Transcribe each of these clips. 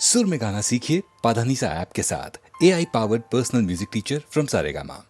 सुर में गाना सीखिए पाधानीसा ऐप के साथ। AI powered personal music teacher from Saregama.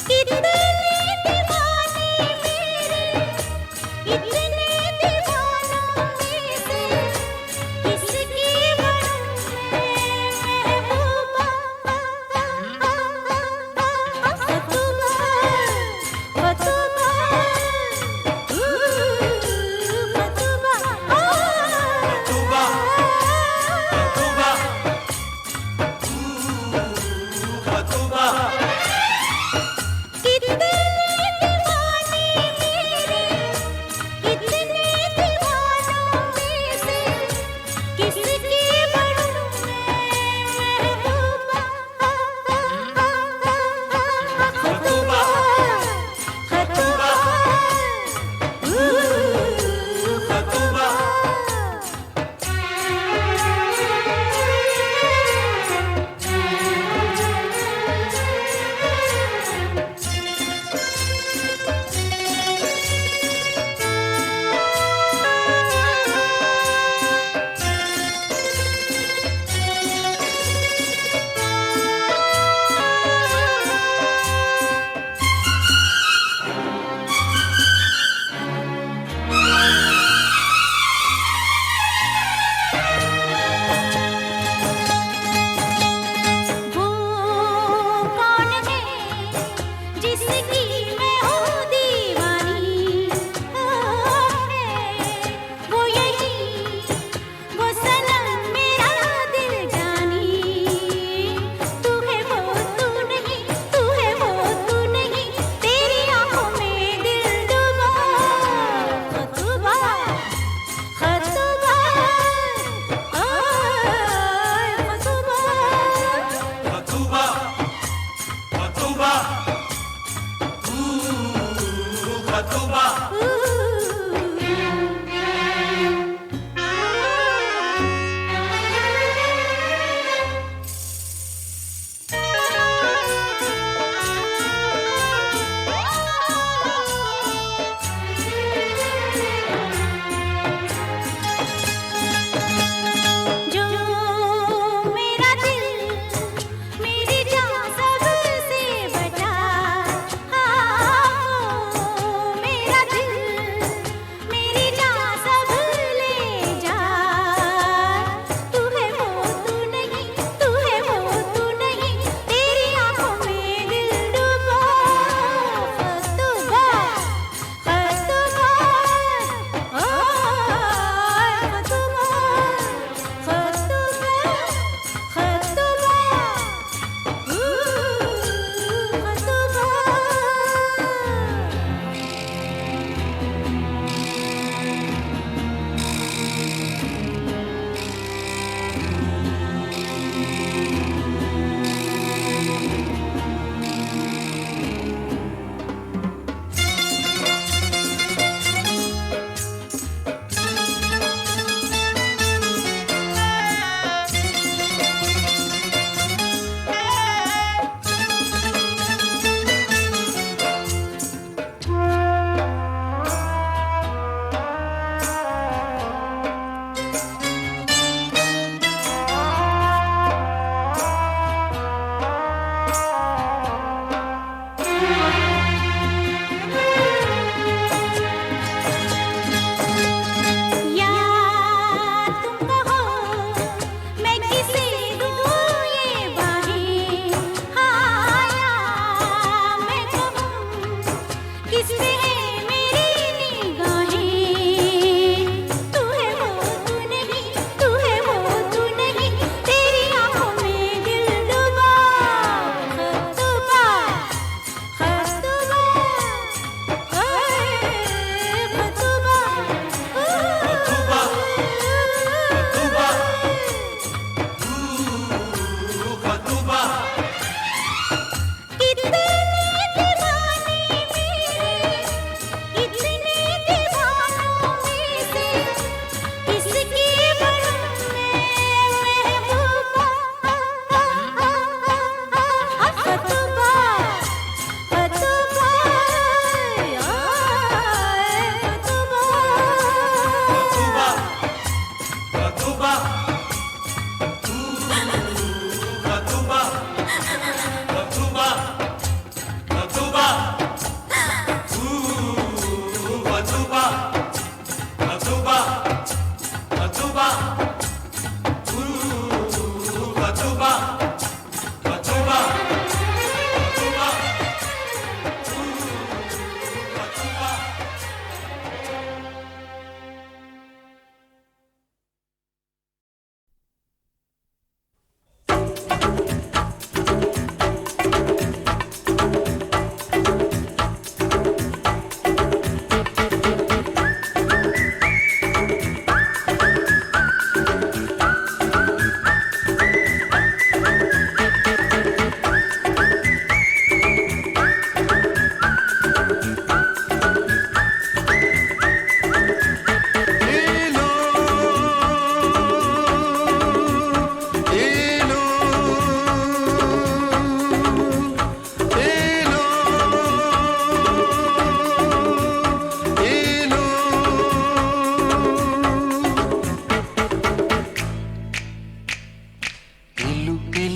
Kitty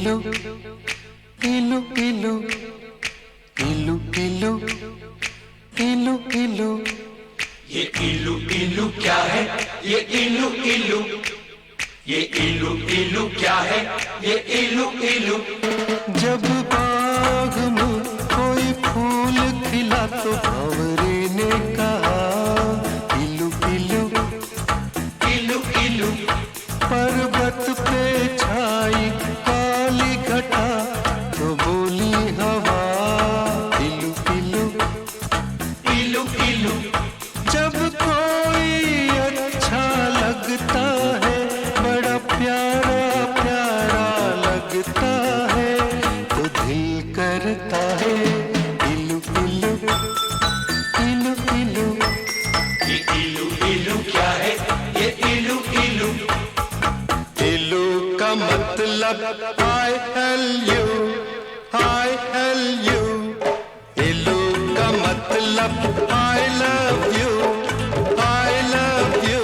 इलू इलू इलू इलू इलू इलू इलू। ये इलू इलू क्या है? ये इलू इलू, ये इलू इलू क्या है? ये इलू इलू। जब बाग में कोई फूल खिला तो भंवरे ने कहा इलू इलू इलू इलू। पर्वत पे छाई काली घटा तो बोली हवा इलू इलू इलू इलू। जब कोई अच्छा लगता है, बड़ा प्यारा प्यारा लगता है, तो दिल करता है इलू इलू इलू इलू। ये इलू इलू क्या है? ये इलू इलू। इलू का मतलब I L U, I L U। इलू का मतलब I love you, I love you,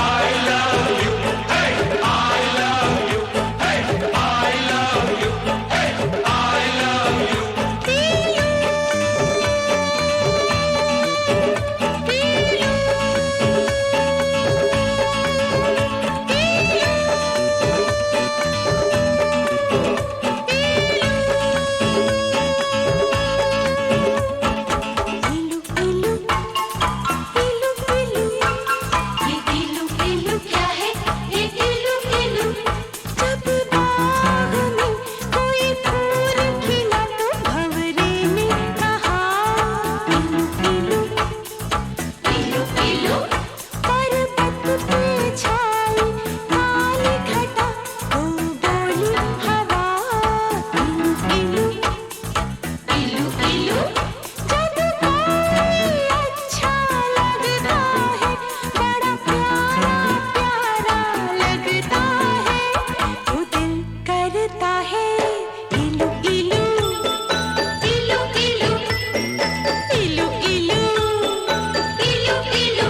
I love you, hey, I love you, hey, I love you, hey, I love you। ये इलू इलू क्या है? ये इलू इलू। जब बाग में कोई फूल खिला तो भंवरे ने कहा इलू इलू इलू इलू। पर्वत पे छाई काली घटा तो बोली हवा इलू इलू इलू इलू। जब कोई अच्छा लगता है, बड़ा प्यारा प्यारा लगता है, तो दिल करता है इलू इलू इलू इलू इलू इलू इलू इलू।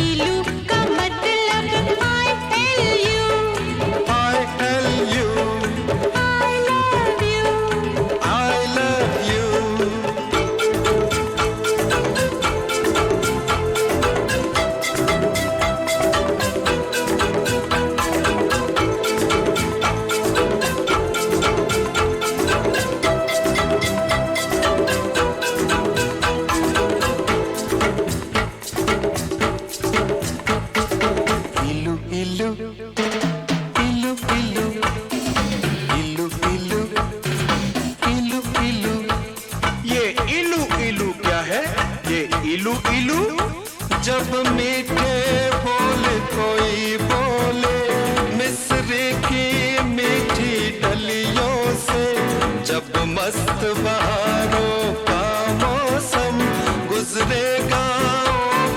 इलू का मतलब I tell you, I L U, I love you। I love you। इलू इलू इलू इलू इलू इलू इलू इलू। ये इलू इलू क्या है? ये इलू इलू। जब मीठे बोल कोई बोले मिस्र की मीठी डलियों से, जब मस्त बहारों का मौसम गुजरे गाँव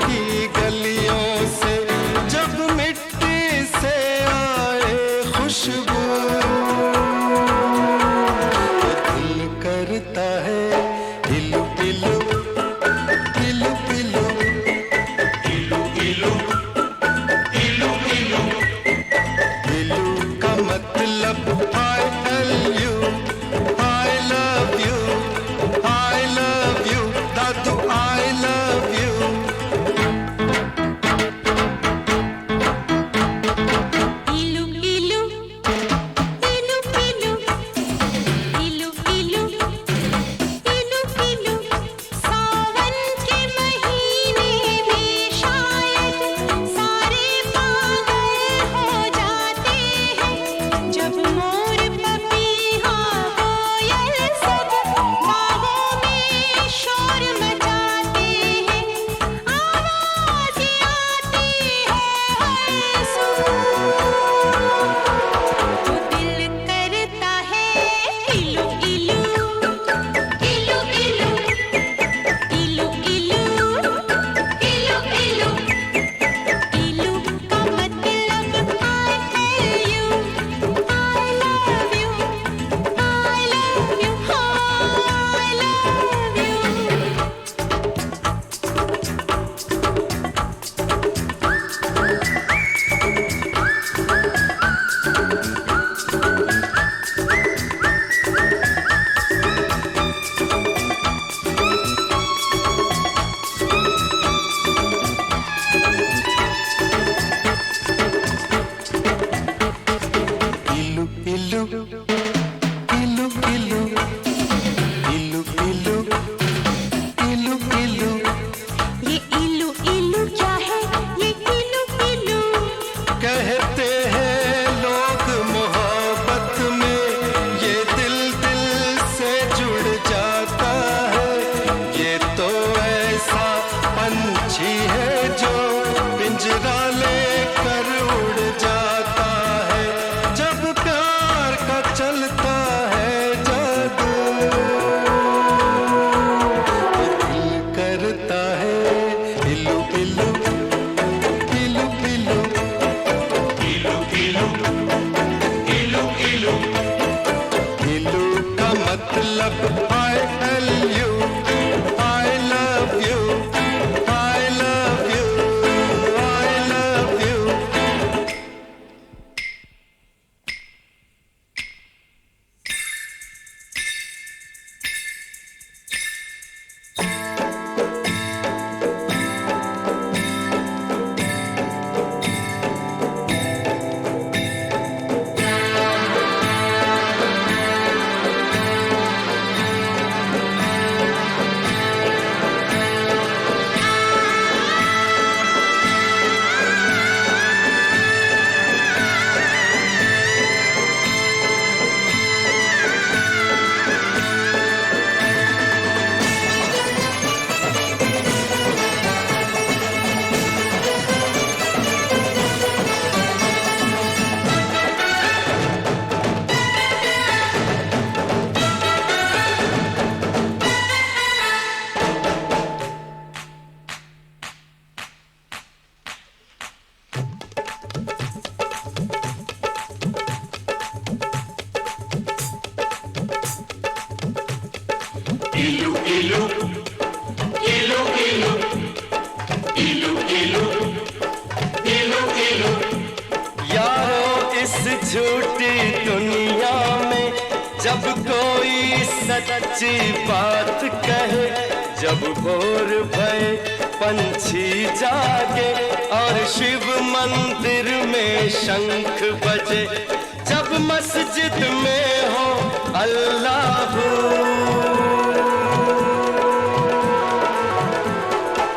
की गलियों से, जब मिट्टी से इलू इलू इलू इलू इलू इलू। ये इलू इलू क्या है, ये इलू इलू। कहते हैं लोग मोहब्बत में ये दिल दिल से जुड़ जाता है। ये तो ऐसा पंछी है जो पिंजरा लेकर उड़ जाता है। जब प्यार का चलता है जादू तो दिल करता है इलू इलू इलू इलू। इलू का मतलब I love you, I love you, I love you, I love you। यारो इस झूठी दुनिया में जब कोई सच्ची बात कहे, जब भोर भये पंछी जागे और शिव मंदिर में शंख बजे, जब मस्जिद में हो अल्लाह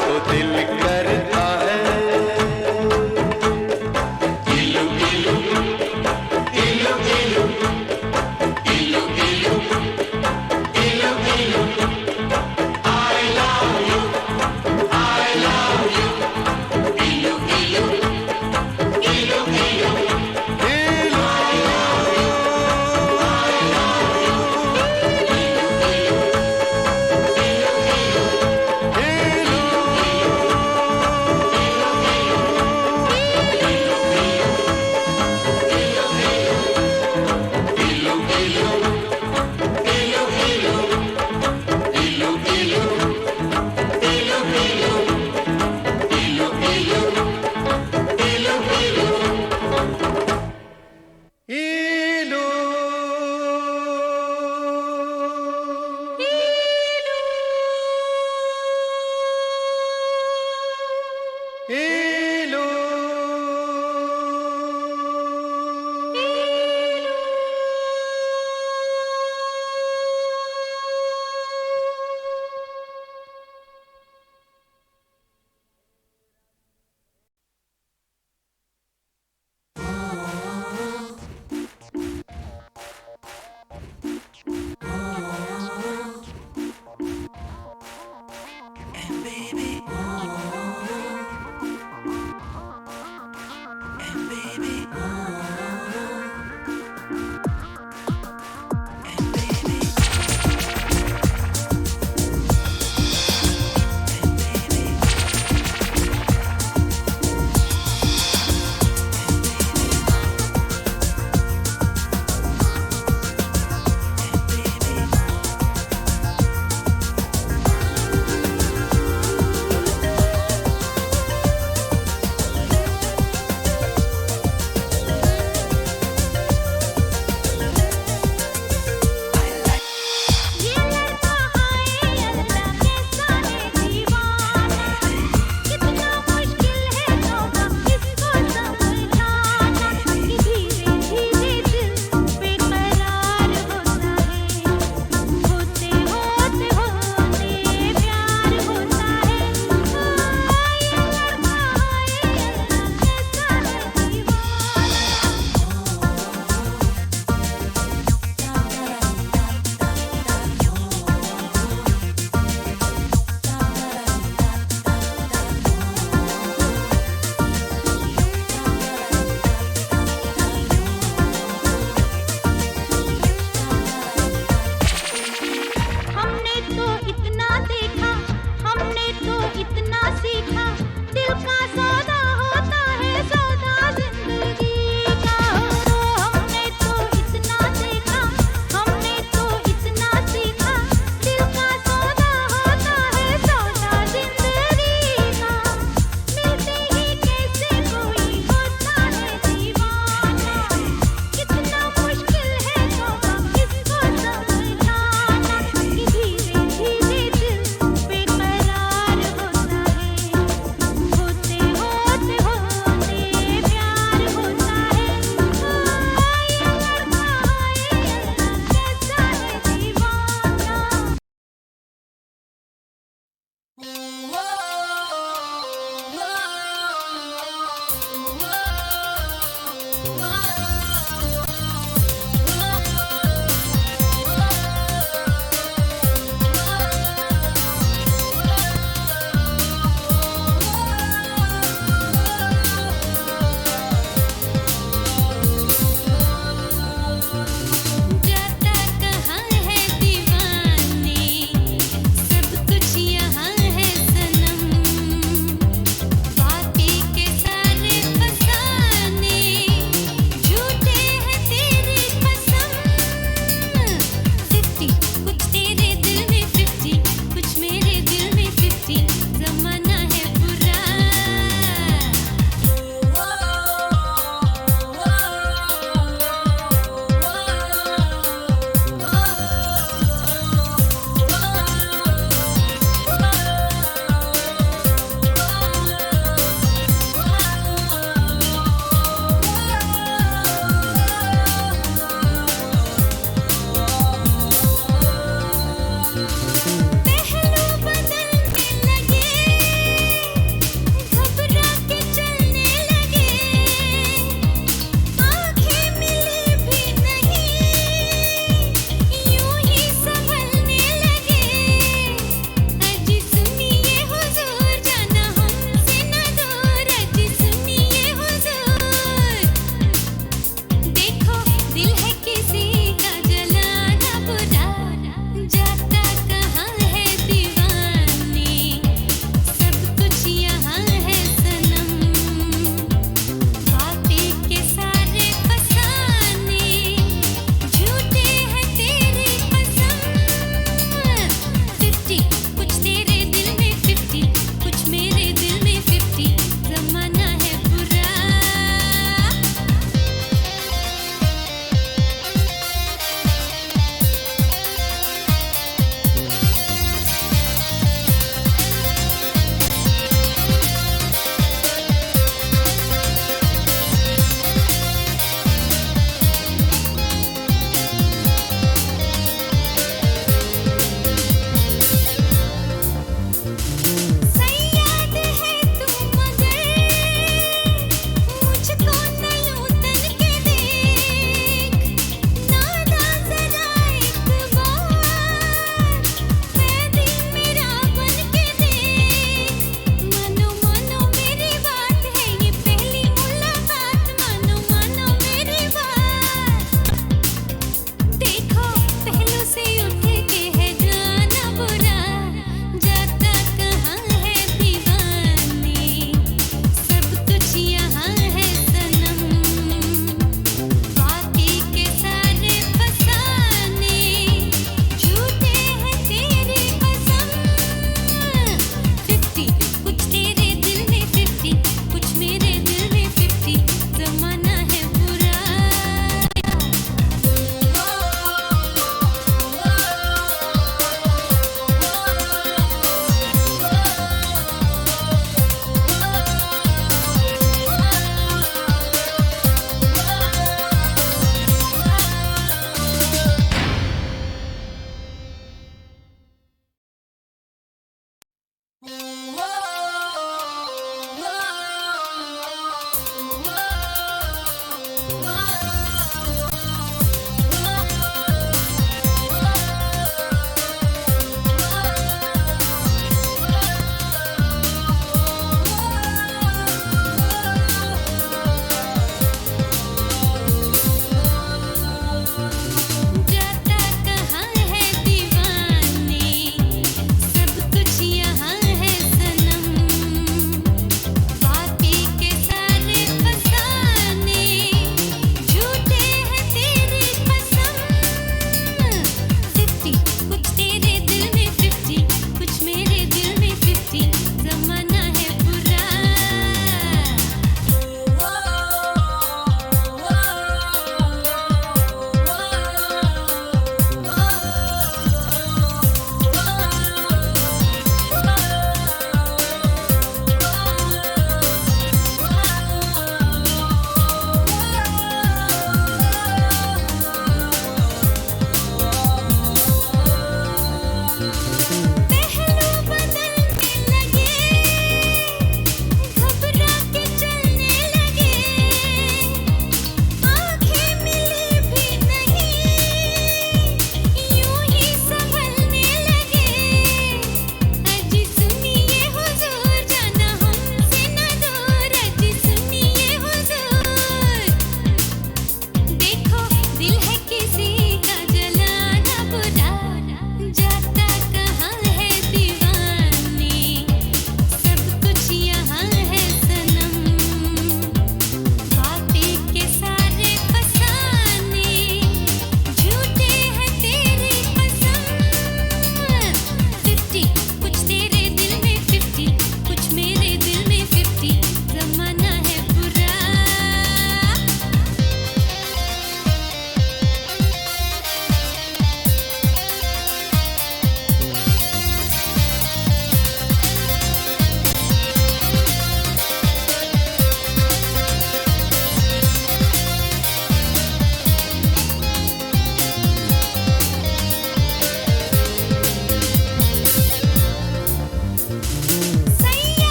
तो दिल करता है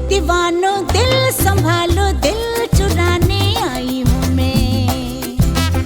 दीवानो दिल संभालो, दिल चुराने आई हूँ मैं।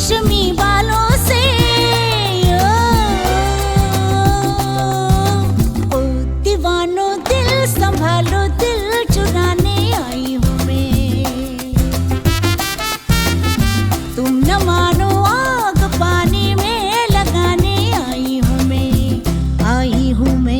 रेशमी बालों से ओ दीवानो दिल संभालो, दिल चुराने आई हूँ मैं। तुम न मानो आग पानी में लगाने आई हूँ मैं, आई हूँ मैं।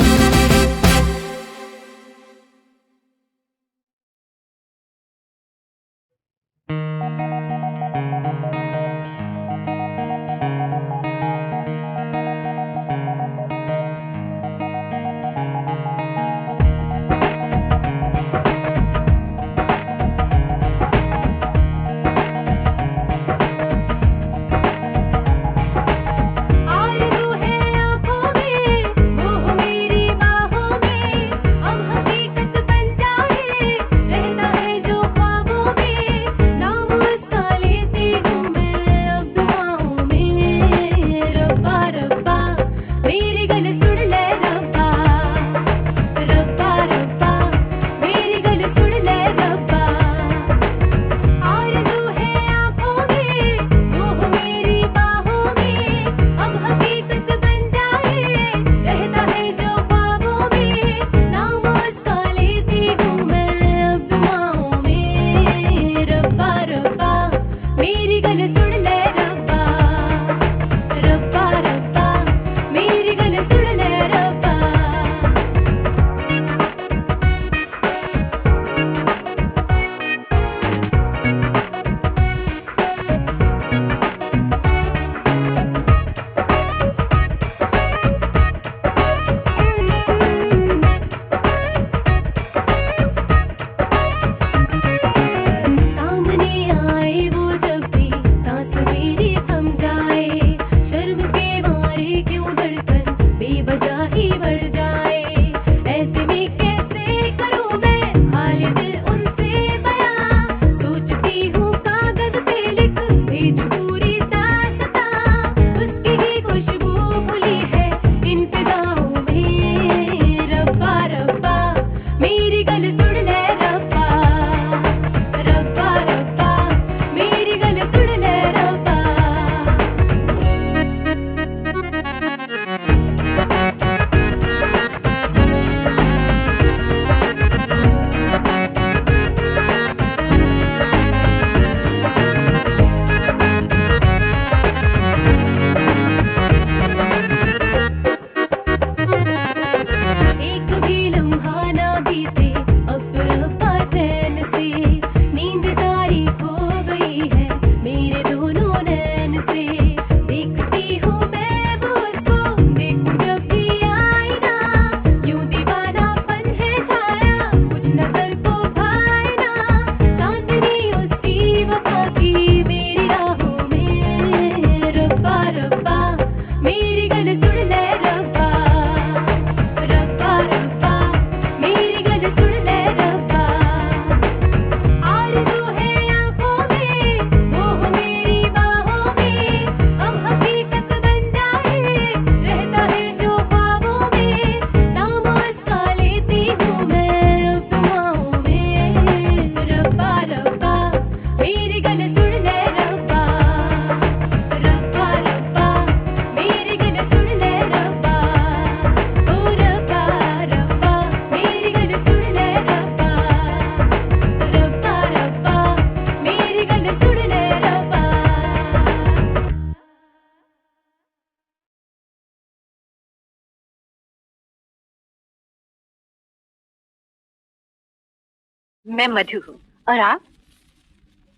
मैं मधु हूँ। और आप?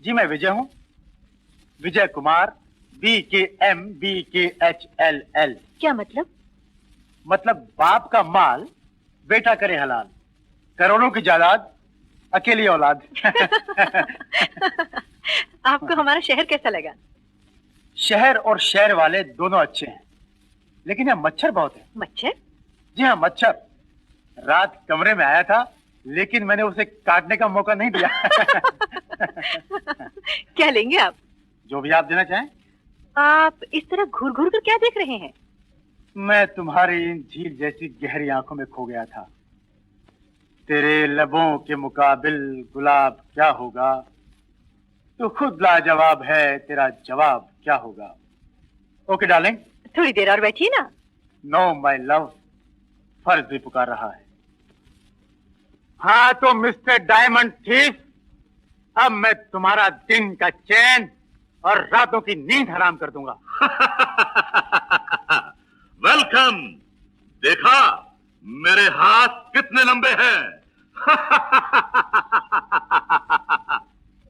जी मैं विजय हूँ, विजय कुमार, BKMBKHLL। क्या मतलब? मतलब बाप का माल बेटा करे हलाल, करोड़ों की जायदाद अकेली औलाद। आपको हमारा शहर कैसा लगा? शहर और शहर वाले दोनों अच्छे हैं, लेकिन यहाँ मच्छर बहुत है। मच्छर? जी हाँ मच्छर। रात कमरे में आया था, लेकिन मैंने उसे काटने का मौका नहीं दिया। क्या लेंगे आप? जो भी आप देना चाहें। आप इस तरह घूर घूर कर क्या देख रहे हैं? मैं तुम्हारी इन झील जैसी गहरी आंखों में खो गया था। तेरे लबों के मुकाबिल गुलाब क्या होगा, तो खुद लाजवाब है तेरा जवाब। क्या होगा। Okay darling. थोड़ी देर और बैठिए ना। नो माय लव, फर्ज भी पुकार रहा है। हाँ तो मिस्टर डायमंड थीफ, अब मैं तुम्हारा दिन का चैन और रातों की नींद हराम कर दूंगा। वेलकम। देखा मेरे हाथ कितने लंबे हैं।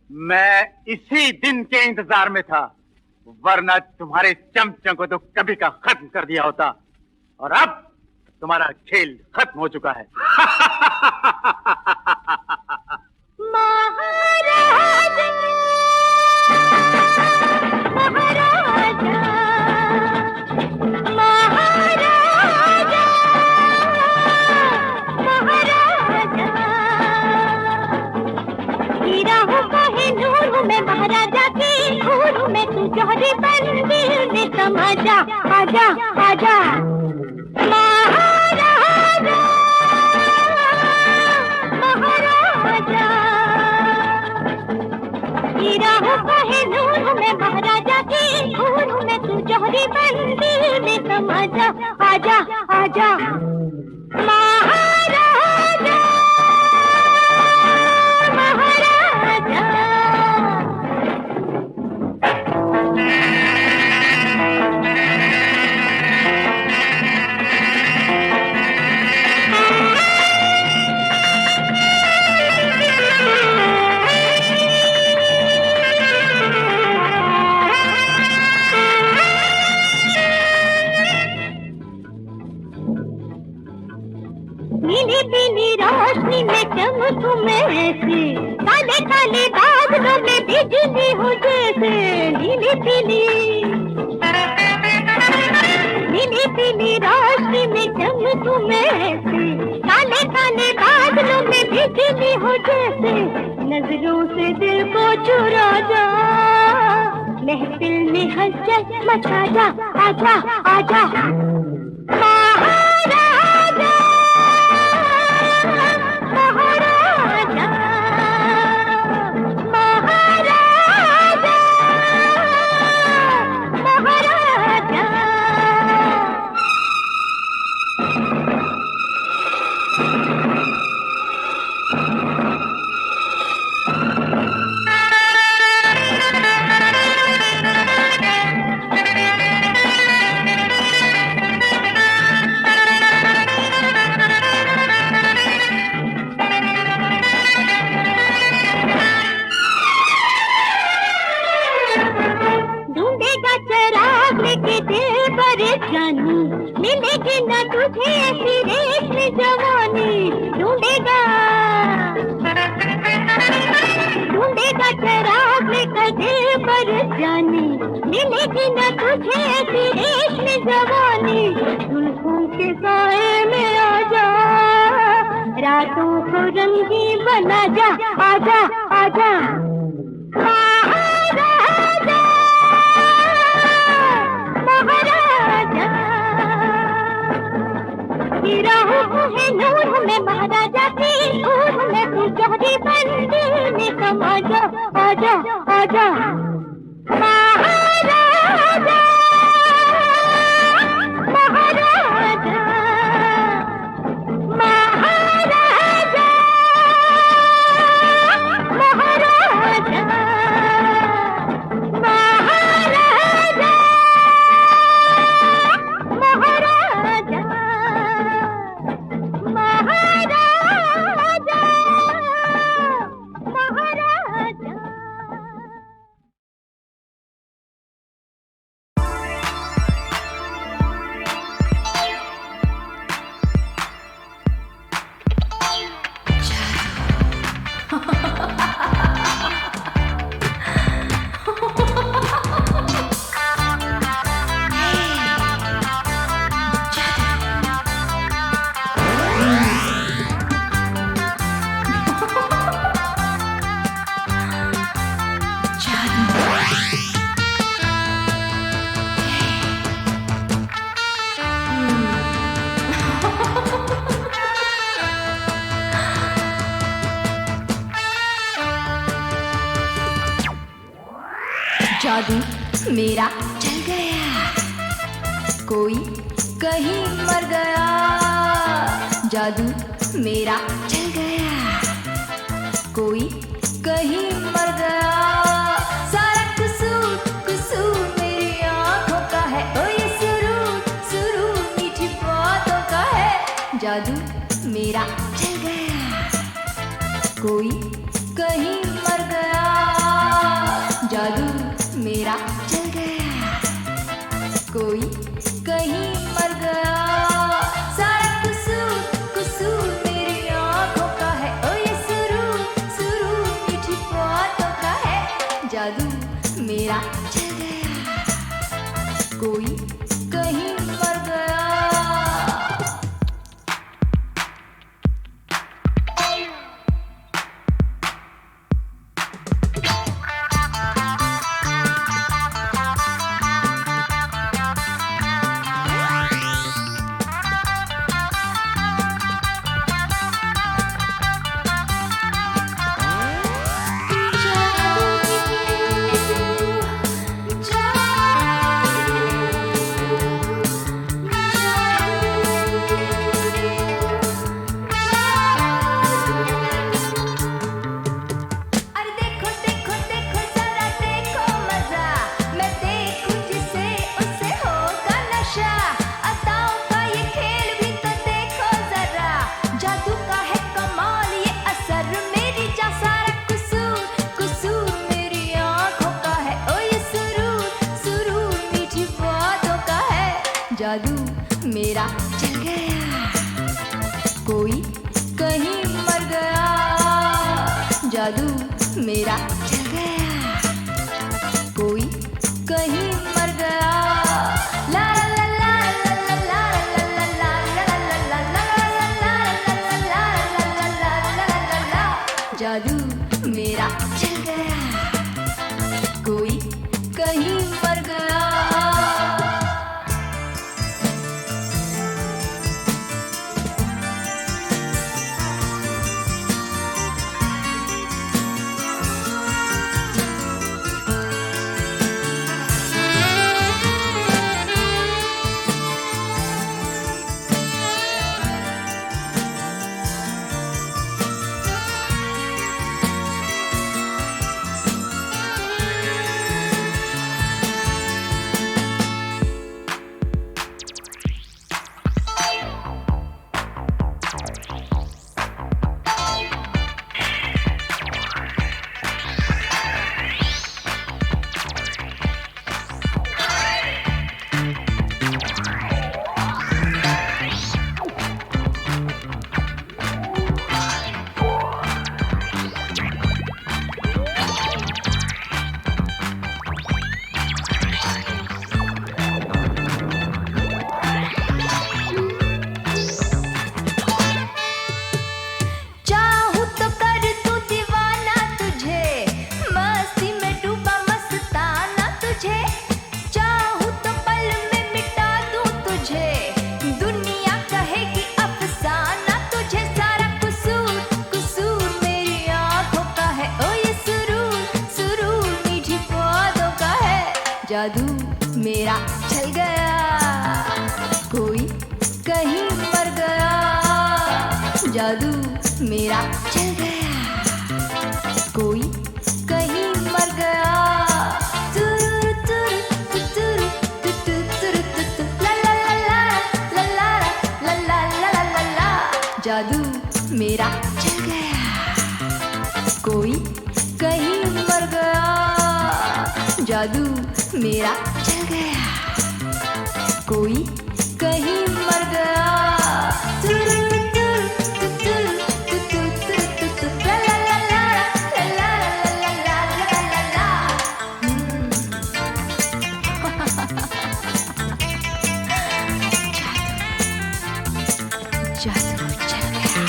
मैं इसी दिन के इंतजार में था, वरना तुम्हारे चमचों को तो कभी का खत्म कर दिया होता। और अब तुम्हारा खेल खत्म हो चुका है। महाराजा की हूर में तू जौहरी बंदी में समाजा। आजा आजा महाराजा, महाराजा हीरा हो कहे नूर में महाराजा की हूर में तू जौहरी बंदी में समाजा। आजा आजा महाराजा, महाराजा। नीली पीली रोशनी में चमकूं मैं ऐसे, काले काले बादलों में बिजली हो जैसे। नीली पीली रोशनी में चमकूं मैं ऐसे, काले काले बादलों में बिजली हो जैसे। नजरों से दिल को चुरा जा, महफिल में हलचल मचा जा। आजा आजा महाराजा, महाराजा, महाराजा, महाराजा। ढूंढेगा चराग लेके दिल परेशानी, मिलेगी न तुझे ऐसी रेशमी जवानी। ढूंढेगा चराग लेकर दिल परेशानी, मिलेगी न तुझे ऐसी रेशमी जवानी। जुल्फों के साए में आजा, रातों को रंगी बना जा। आजा आजा महाराजा, महाराजा हीरा है नूर में महाराजा की हूर में तू जौहरी बंदी में समाजा। आजा आजा महाराजा, जादू मेरा चल गया, कोई कहीं मर गया, जादू मेरा चल गया, कोई कहीं मर गया, सारा कसूर कसूर मेरी आंखों का है, ओ ये सुरूर सुरूर मीठी बातों का है, जादू मेरा चल गया, कोई कहीं मर गया, जादू मेरा चल गया, कोई कहीं मर गया, सारा कसूर कसूर मेरी आंखों का है, ओ ये सुरूर सुरूर मीठी बातों का है, जादू मेरा चल गया, कोई कहीं मर गया। जादू मेरा चल गया, कोई कहीं मर गया, जादू मेरा चल गया, कोई कहीं मर गया, ला ला ला ला ला ला ला ला ला ला ला, जादू मेरा चल गया, कोई कहीं मर गया। जादू मेरा चल गया, कोई कहीं मर गया, जादू मेरा चल गया, कोई कहीं मर गया, तुरु तुरु तुरु तुरु तुरु ला ला ला ला ला ला ला ला ला ला, जादू मेरा चल गया, कोई कहीं मर गया, जादू मेरा चल गया, कोई कहीं मर गया, ला ला ला ला ला ला ला ला ला, जादू चल गया,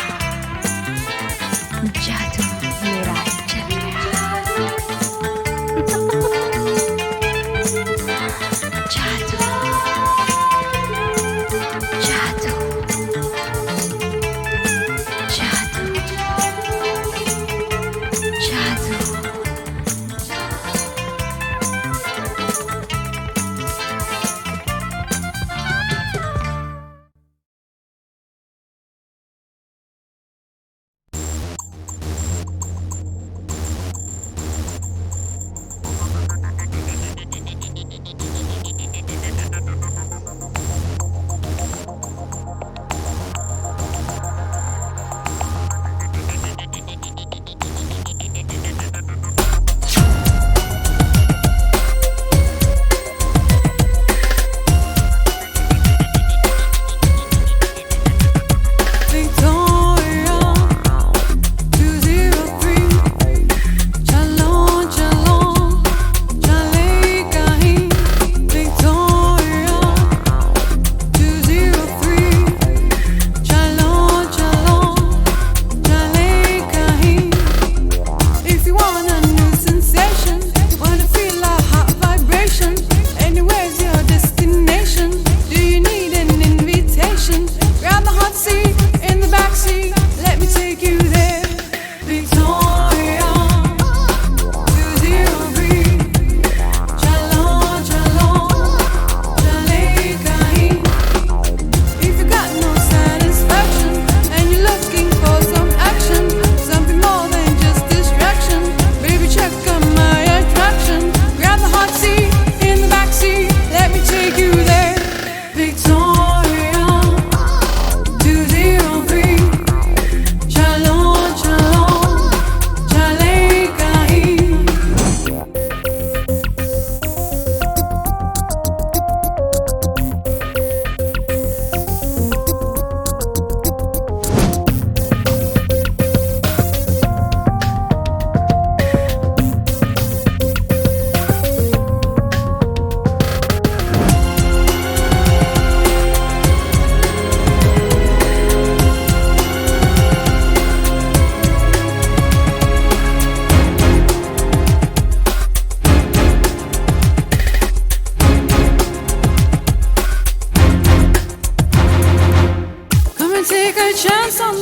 जादू मेरा चल गया, जादू जादू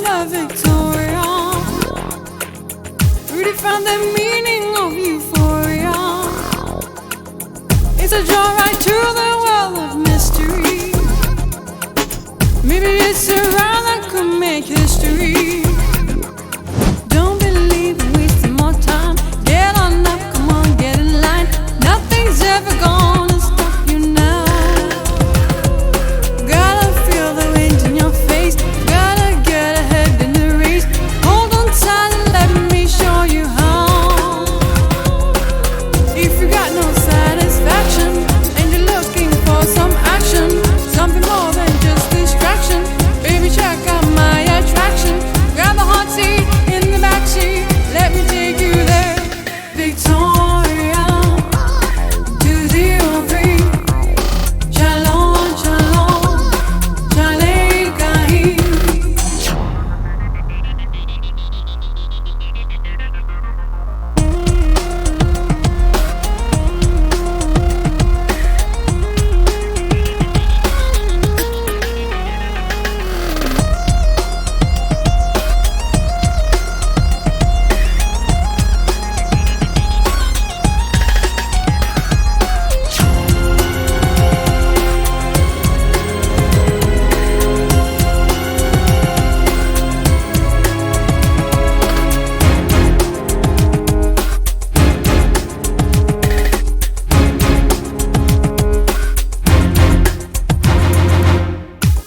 on the Victoria. Really found the meaning of euphoria. It's a joy right to the world of mystery. Maybe it's a round that could make history. Don't believe in wasting more time. Get on up, come on, get in line. Nothing's ever gonna stop you now. Gotta feel the wind in your face. Gotta get ahead in the race. Hold on tight and let me show you how. If you got no satisfaction and you're looking for some action, something more than just distraction, baby, check out my attraction. Grab the hot seat in the backseat. Let me take you there, Victoria, to the Opry. Shalom, shalom, Shalei Kahim.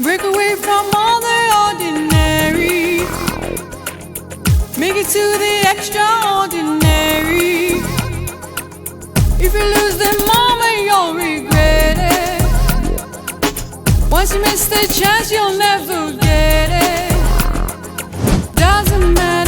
Break away from all the ordinary. Make it to the extraordinary. If you lose the moment, you'll regret it. Once you miss the chance, you'll never get it. Doesn't matter.